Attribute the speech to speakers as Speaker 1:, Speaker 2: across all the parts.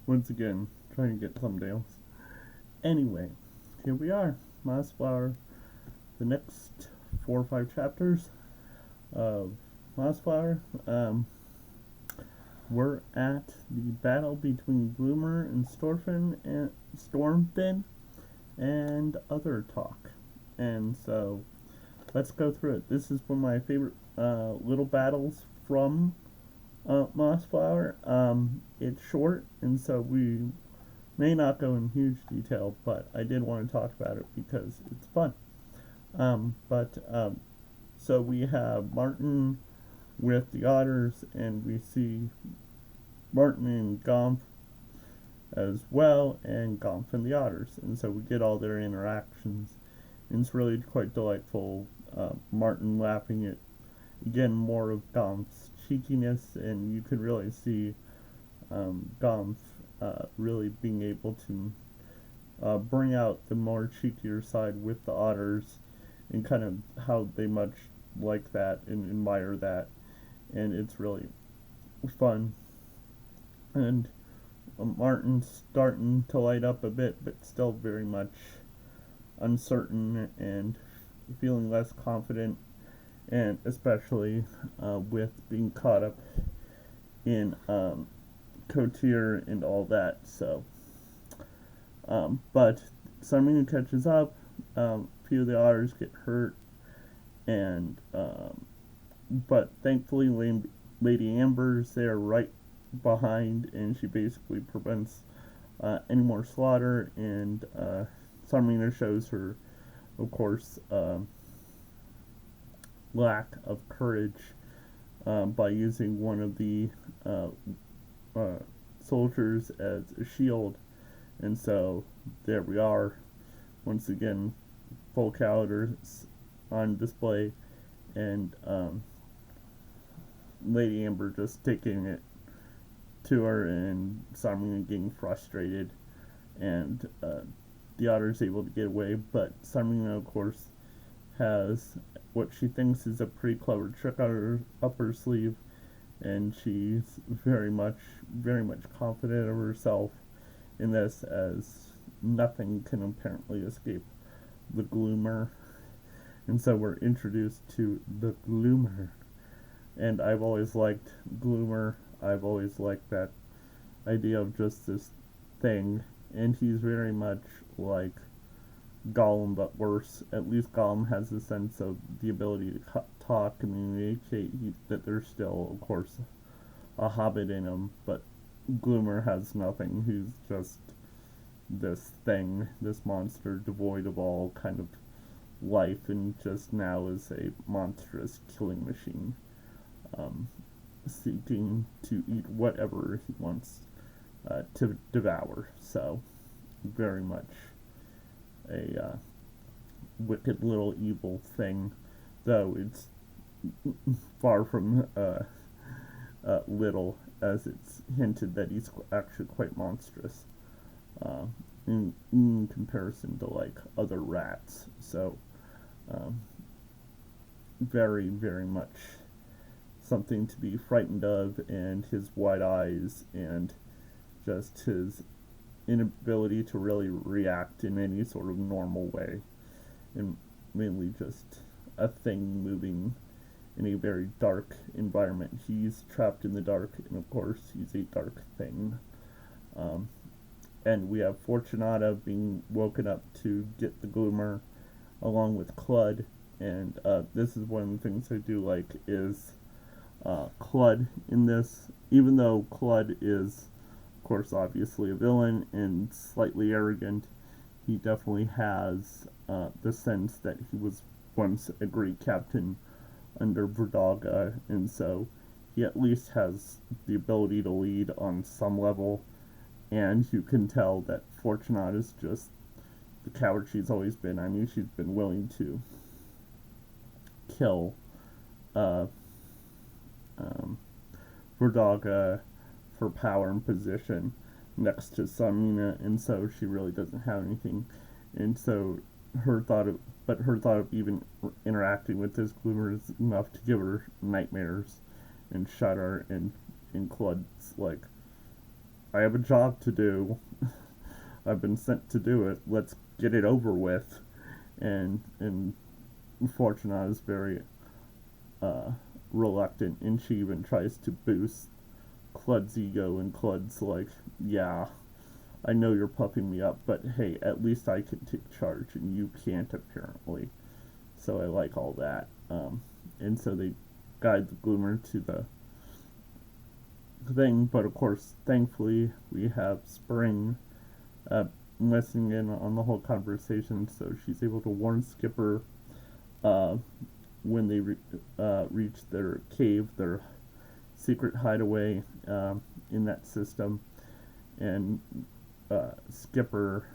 Speaker 1: Once again, trying to get thumbnails. Anyway, here we are. Mossflower. The next 4 or 5 chapters of Mossflower. We're at the battle between Gloomer and Stormfin and other talk. And so let's go through it. This is one of my favorite little battles from Mossflower. It's short, and so we may not go in huge detail, but I did want to talk about it because it's fun. So we have Martin with the otters, and we see Martin and Gomf as well, and Gomf and the otters, and so we get all their interactions. And it's really quite delightful. Martin laughing at again more of Gomf's cheekiness, and you can really see Gomf really being able to bring out the more cheekier side with the otters, and kind of how they much like that and admire that, and it's really fun. And Martin's starting to light up a bit, but still very much uncertain and feeling less confident, and especially with being caught up in Cotier and all that. So, but Sarmina catches up. A few of the otters get hurt, and but thankfully Lady Amber's there right behind, and she basically prevents any more slaughter. And Sarmina shows her, of course, lack of courage by using one of the soldiers as a shield. And so there we are, once again, full calendars on display, and Lady Amber just taking it to her, and Sarmina getting frustrated, and the otter's able to get away, but Sarmina, of course, has what she thinks is a pretty clever trick up her sleeve, and she's very much confident of herself in this, as nothing can apparently escape the Gloomer. And so we're introduced to the Gloomer, and I've always liked Gloomer. I've always liked that idea of just this thing, and he's very much like Gollum, but worse. At least Gollum has a sense of the ability to talk, communicate, that there's still, of course, a hobbit in him, but Gloomer has nothing. He's just this thing, this monster devoid of all kind of life, and just now is a monstrous killing machine, seeking to eat whatever he wants to devour. So, very much a wicked little evil thing, though it's far from little, as it's hinted that he's actually quite monstrous in comparison to like other rats. So very, very much something to be frightened of, and his wide eyes and just his inability to really react in any sort of normal way, and mainly just a thing moving in a very dark environment. He's trapped in the dark, and of course he's a dark thing. And we have Fortunata being woken up to get the Gloomer, along with Cludd. And this is one of the things I do like, is Cludd in this. Even though Cludd is, of course, obviously a villain and slightly arrogant, he definitely has the sense that he was once a great captain under Verdaga, and so he at least has the ability to lead on some level. And you can tell that Fortunata is just the coward she's always been. I mean, she's been willing to kill Verdaga for power and position next to Sarmina, and so she really doesn't have anything. And so her thought of even interacting with this Gloomer is enough to give her nightmares and shudder, and Cludd's like, I have a job to do. I've been sent to do it. Let's get it over with. And Fortuna is very uh, reluctant, and she even tries to boost Cludd's ego, and Cludd's like, yeah, I know you're puffing me up, but hey, at least I can take charge, and you can't apparently. So I like all that. And so they guide the Gloomer to the thing, but of course, thankfully, we have Spring uh, listening in on the whole conversation, so she's able to warn Skipper uh, when they reach their cave, their secret hideaway in that system, and Skipper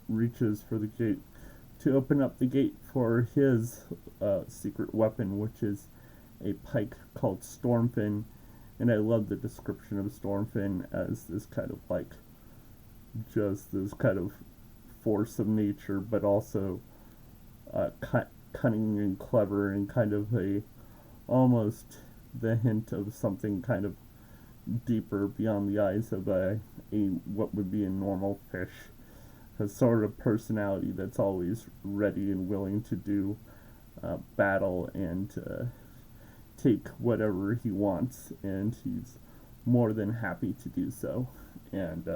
Speaker 1: reaches for the gate to open up the gate for his secret weapon, which is a pike called Stormfin. And I love the description of Stormfin as this kind of like just this kind of force of nature, but also cunning and clever, and kind of a almost the hint of something kind of deeper beyond the eyes of a what would be a normal fish. A sort of personality that's always ready and willing to do battle and take whatever he wants, and he's more than happy to do so. And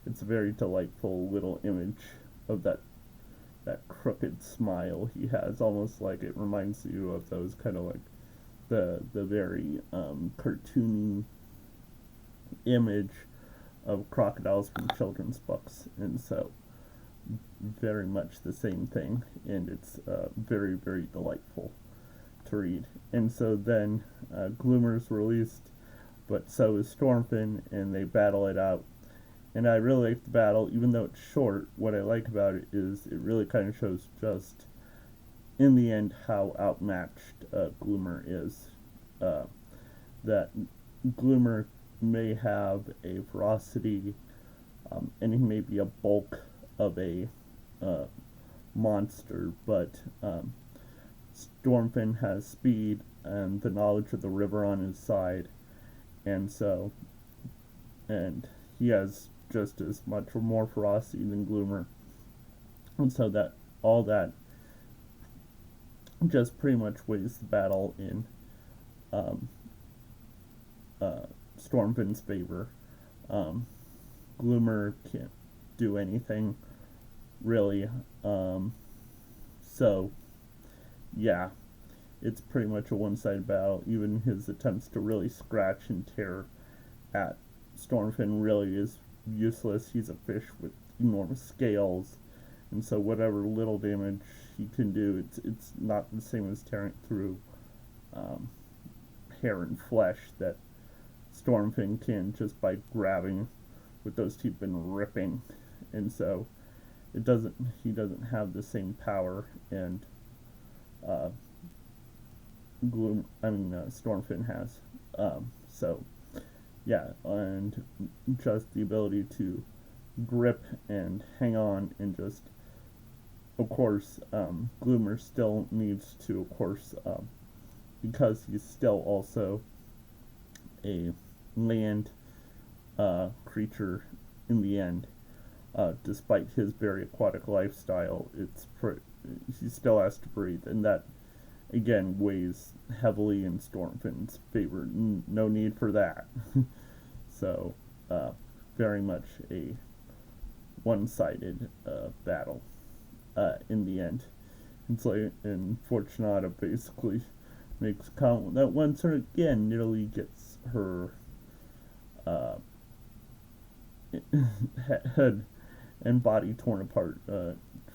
Speaker 1: it's a very delightful little image of that crooked smile he has, almost like it reminds you of those kind of like the very cartoony image of crocodiles from children's books. And so very much the same thing, and it's very, very delightful to read. And so then Gloomer's released, but so is Stormfin, and they battle it out. And I really like the battle, even though it's short. What I like about it is it really kind of shows just, in the end, how outmatched Gloomer is. That Gloomer may have a ferocity, and he may be a bulk of a monster, but Stormfin has speed and the knowledge of the river on his side, and he has just as much or more ferocity than Gloomer, and so that all that just pretty much weighs the battle in um, Stormfin's favor. Gloomer can't do anything really, so yeah, it's pretty much a one-sided battle. Even his attempts to really scratch and tear at Stormfin really is useless. He's a fish with enormous scales, and so whatever little damage he can do, it's not the same as tearing through hair and flesh that Stormfin can just by grabbing with those teeth and ripping. And so he doesn't have the same power, and Stormfin has. So yeah, and just the ability to grip and hang on, and just, of course, Gloomer still needs to, of course, because he's still also a land creature in the end. Despite his very aquatic lifestyle, he still has to breathe, and that again weighs heavily in Stormfin's favor. No need for that. So, very much a one-sided battle in the end. And Fortunata basically makes a comment that once her again nearly gets her head and body torn apart.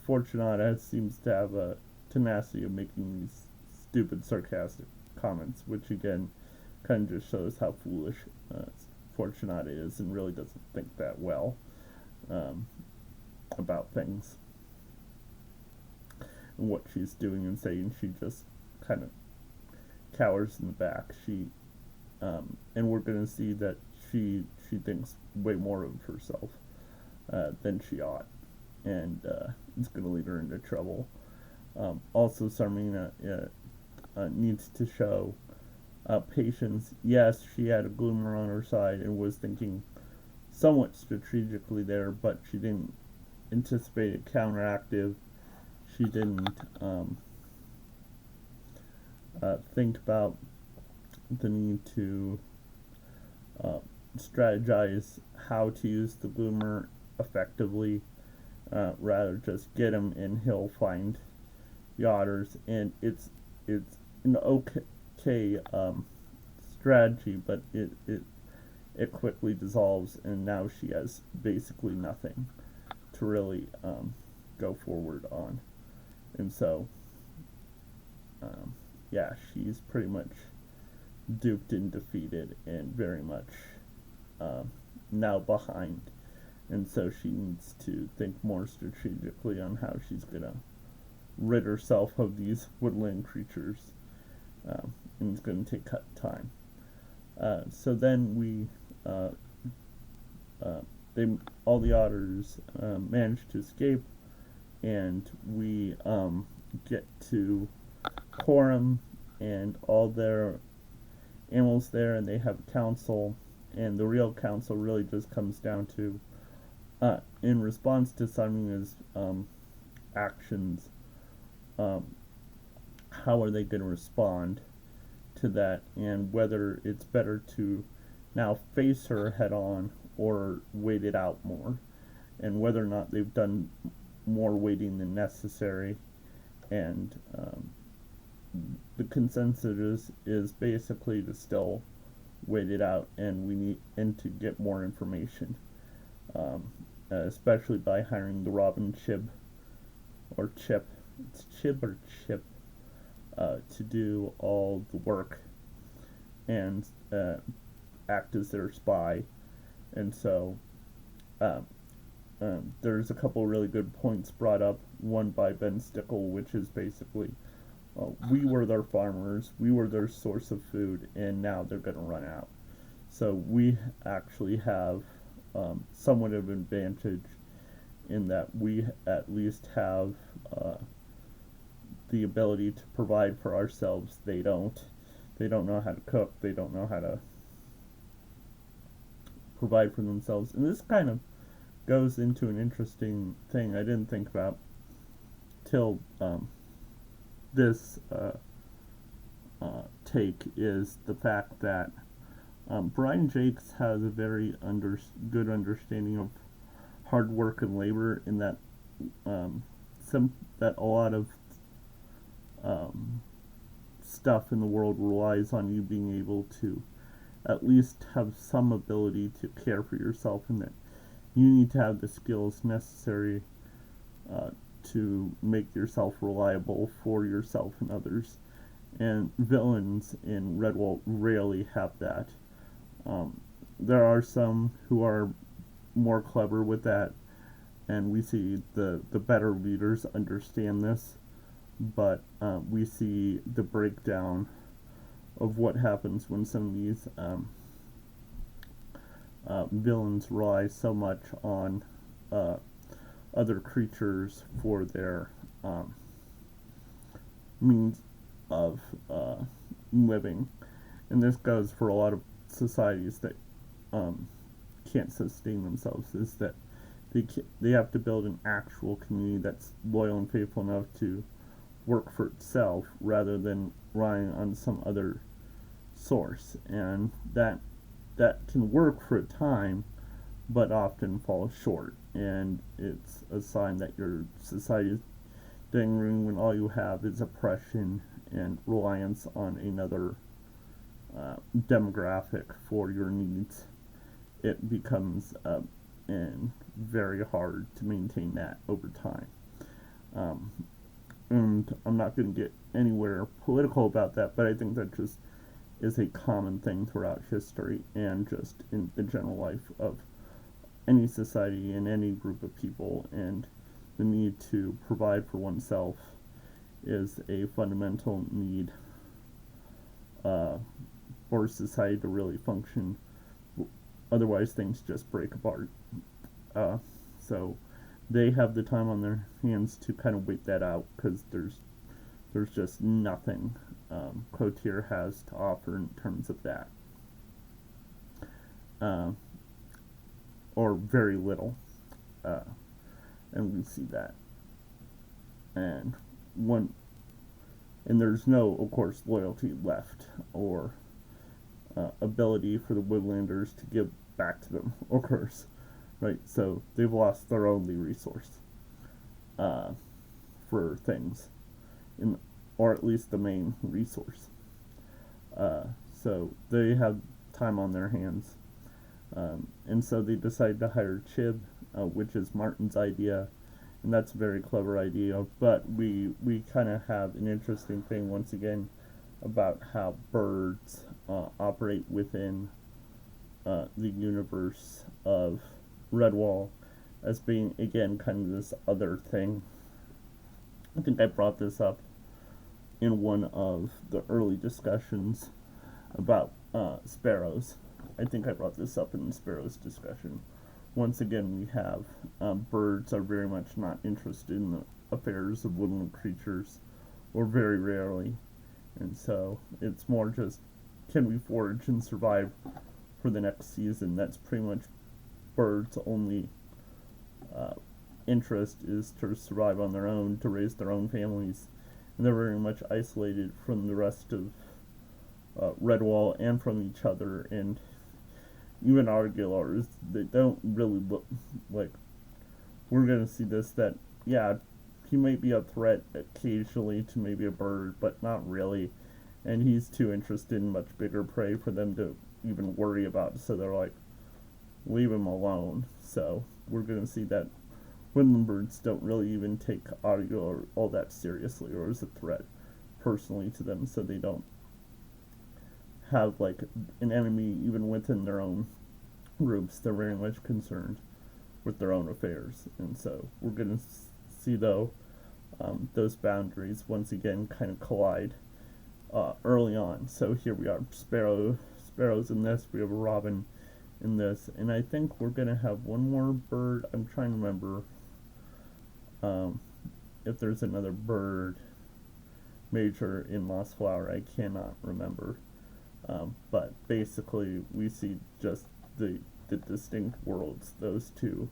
Speaker 1: Fortunata seems to have a tenacity of making these stupid, sarcastic comments, which again kind of just shows how foolish Fortunata is, and really doesn't think that well about things and what she's doing and saying. She just kind of cowers in the back. And we're going to see that she thinks way more of herself than she ought, and it's going to lead her into trouble. Also, Sarmina needs to show patience. Yes, she had a Gloomer on her side and was thinking somewhat strategically there, but she didn't anticipate a counteractive. She didn't think about the need to strategize how to use the Gloomer effectively. Rather just get him and he'll find the otters, and it's an okay strategy, but it quickly dissolves, and now she has basically nothing to really go forward on, and so yeah, she's pretty much duped and defeated, and very much now behind. And so she needs to think more strategically on how she's going to rid herself of these woodland creatures. And it's going to take time. So then all the otters manage to escape, and we get to Coram and all their animals there, and they have a council, and the real council really just comes down to in response to Sarmina's actions, how are they going to respond to that, and whether it's better to now face her head on or wait it out more, and whether or not they've done more waiting than necessary. And the consensus is basically to still wait it out, and we need to get more information. Especially by hiring the Robin Chibb, or Chip, it's Chibb or Chip, to do all the work and act as their spy. And so there's a couple really good points brought up, one by Ben Stickle, which is basically, we were their farmers, we were their source of food, and now they're going to run out. So we actually have somewhat of an advantage in that we at least have the ability to provide for ourselves. They don't know how to cook, they don't know how to provide for themselves. And this kind of goes into an interesting thing I didn't think about till this take, is the fact that Brian Jakes has a very good understanding of hard work and labor, in that that a lot of stuff in the world relies on you being able to at least have some ability to care for yourself, and that you need to have the skills necessary to make yourself reliable for yourself and others. And villains in Redwall rarely have that. There are some who are more clever with that, and we see the better leaders understand this, but we see the breakdown of what happens when some of these villains rely so much on other creatures for their means of living. And this goes for a lot of societies that can't sustain themselves, is that they have to build an actual community that's loyal and faithful enough to work for itself, rather than relying on some other source. And that can work for a time, but often falls short, and it's a sign that your society is dying when all you have is oppression and reliance on another demographic for your needs. It becomes very hard to maintain that over time. And I'm not going to get anywhere political about that, but I think that just is a common thing throughout history, and just in the general life of any society and any group of people. And the need to provide for oneself is a fundamental need for society to really function. Otherwise, things just break apart. So they have the time on their hands to kind of wait that out, because there's just nothing Cloutier has to offer in terms of that. or very little, uh, and we see that. And one, and there's no, of course, loyalty left or ability for the Woodlanders to give back to them, of course, right? So they've lost their only resource uh, for things, in, or at least the main resource. So they have time on their hands, and so they decide to hire Chibb, which is Martin's idea, and that's a very clever idea. But we kind of have an interesting thing once again about how birds operate within the universe of Redwall as being, again, kind of this other thing. I think I brought this up in one of the early discussions about sparrows. I think I brought this up in the sparrows discussion. Once again, we have birds are very much not interested in the affairs of woodland creatures, or very rarely. And so it's more just, can we forage and survive for the next season? That's pretty much birds' only interest, is to survive on their own, to raise their own families. And they're very much isolated from the rest of Redwall and from each other. And even Argulars, they don't really look like, we're going to see this, that, yeah, he might be a threat occasionally to maybe a bird, but not really. And he's too interested in much bigger prey for them to even worry about. So they're like, leave him alone. So we're going to see that woodland birds don't really even take Argular all that seriously, or as a threat personally to them. So they don't have like an enemy even within their own groups. They're very much concerned with their own affairs. And so we're going to see, though, those boundaries once again kind of collide early on. So here we are, sparrows in this, we have a robin in this, and I think we're going to have one more bird. I'm trying to remember if there's another bird major in Mossflower. I cannot remember. But basically we see just the distinct worlds those two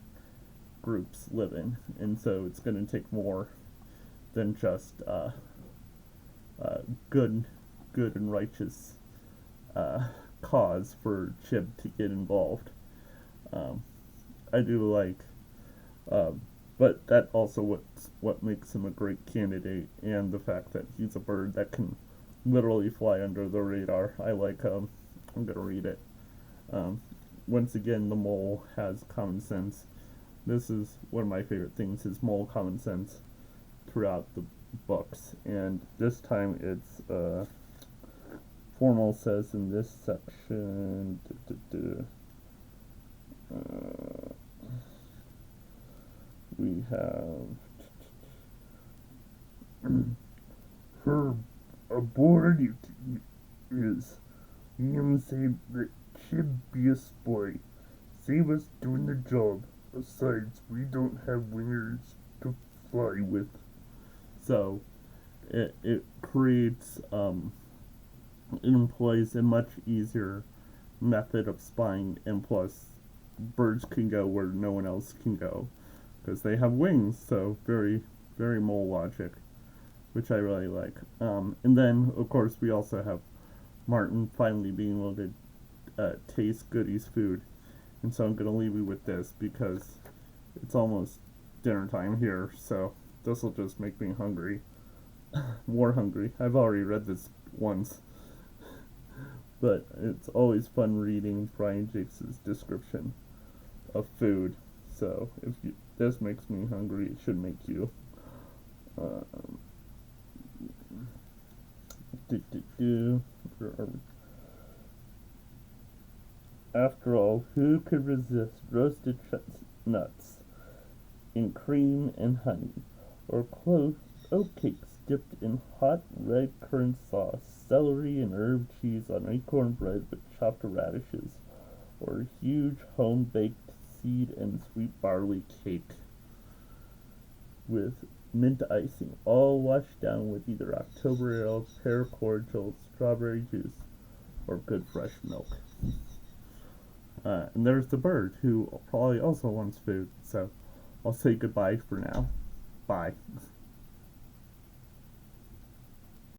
Speaker 1: groups live in, and so it's going to take more than just good and righteous cause for Chibb to get involved. I do like, but that also what makes him a great candidate, and the fact that he's a bird that can literally fly under the radar. I like, I'm gonna read it. Once again, the mole has common sense. This is one of my favorite things, is mole common sense throughout the books. And this time it's, Formal says in this section, we have her aboard is him say that Chibb be a spy. Save us doing the job. Besides, we don't have wingers to fly with. So it creates it employs a much easier method of spying, and plus birds can go where no one else can go because they have wings. So very, very mole logic, which I really like. And then of course we also have Martin finally being able to taste Goody's food. And so I'm going to leave you with this because it's almost dinner time here, so this will just make me hungry. More hungry. I've already read this once. But it's always fun reading Brian Jakes' description of food. So if this makes me hungry, it should make you. Where are we? After all, who could resist roasted nuts in cream and honey, or clove oatcakes dipped in hot red currant sauce, celery and herb cheese on acorn bread with chopped radishes, or huge home-baked seed and sweet barley cake with mint icing, all washed down with either October ale, pear cordial, strawberry juice, or good fresh milk. And there's the bird, who probably also wants food. So I'll say goodbye for now. Bye.